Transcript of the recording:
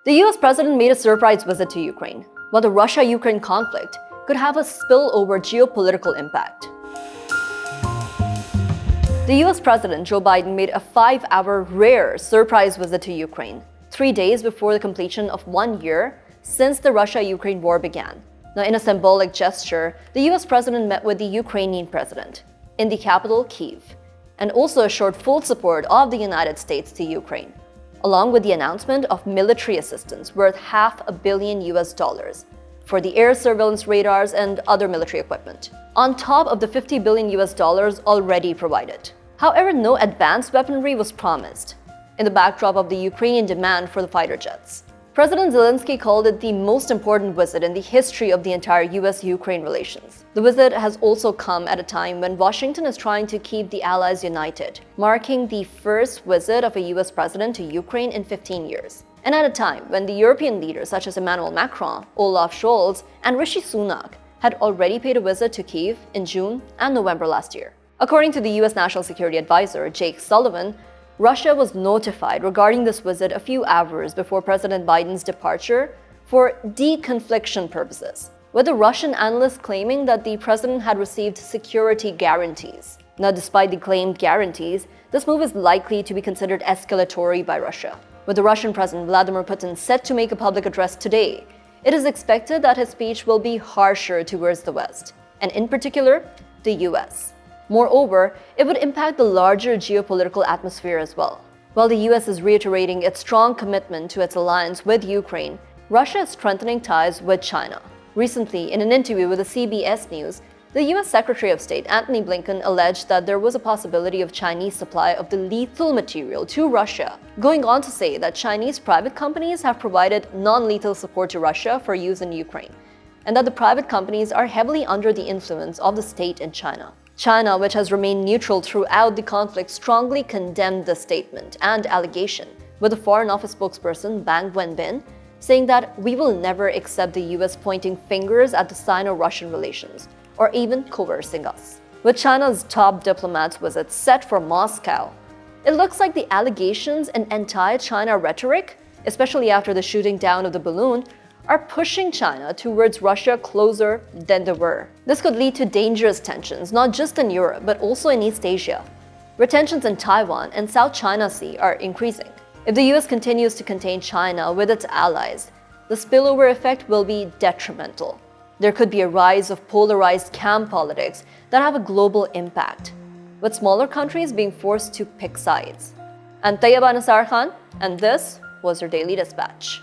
The US president made a surprise visit to Ukraine, while the Russia-Ukraine conflict could have a spillover geopolitical impact. The US President Joe Biden made a 5-hour rare surprise visit to Ukraine, 3 days before the completion of 1 year since the Russia-Ukraine war began. Now, in a symbolic gesture, the US President met with the Ukrainian President in the capital, Kyiv, and also assured full support of the United States to Ukraine, along with the announcement of military assistance worth $500 million for the air surveillance radars and other military equipment, on top of the $50 billion already provided. However, no advanced weaponry was promised in the backdrop of the Ukrainian demand for the fighter jets. President Zelensky called it the most important visit in the history of the entire US-Ukraine relations. The visit has also come at a time when Washington is trying to keep the Allies united, marking the first visit of a US president to Ukraine in 15 years. And at a time when the European leaders such as Emmanuel Macron, Olaf Scholz, and Rishi Sunak had already paid a visit to Kyiv in June and November last year. According to the US National Security Advisor, Jake Sullivan, Russia was notified regarding this visit a few hours before President Biden's departure for deconfliction purposes, with the Russian analysts claiming that the president had received security guarantees. Now, despite the claimed guarantees, this move is likely to be considered escalatory by Russia. With the Russian President Vladimir Putin set to make a public address today, it is expected that his speech will be harsher towards the West, and in particular, the US. Moreover, it would impact the larger geopolitical atmosphere as well. While the US is reiterating its strong commitment to its alliance with Ukraine, Russia is strengthening ties with China. Recently, in an interview with the CBS News, the US Secretary of State Antony Blinken alleged that there was a possibility of Chinese supply of the lethal material to Russia, going on to say that Chinese private companies have provided non-lethal support to Russia for use in Ukraine, and that the private companies are heavily under the influence of the state in China. China, which has remained neutral throughout the conflict, strongly condemned the statement and allegation, with the Foreign Office spokesperson Wang Wenbin saying that we will never accept the US pointing fingers at the Sino-Russian relations, or even coercing us. With China's top diplomats' visits set for Moscow, it looks like the allegations and anti-China rhetoric, especially after the shooting down of the balloon, are pushing China towards Russia closer than they were. This could lead to dangerous tensions, not just in Europe, but also in East Asia, where tensions in Taiwan and South China Sea are increasing. If the US continues to contain China with its allies, the spillover effect will be detrimental. There could be a rise of polarized camp politics that have a global impact, with smaller countries being forced to pick sides. I'm Tayyaba, and this was your Daily Dispatch.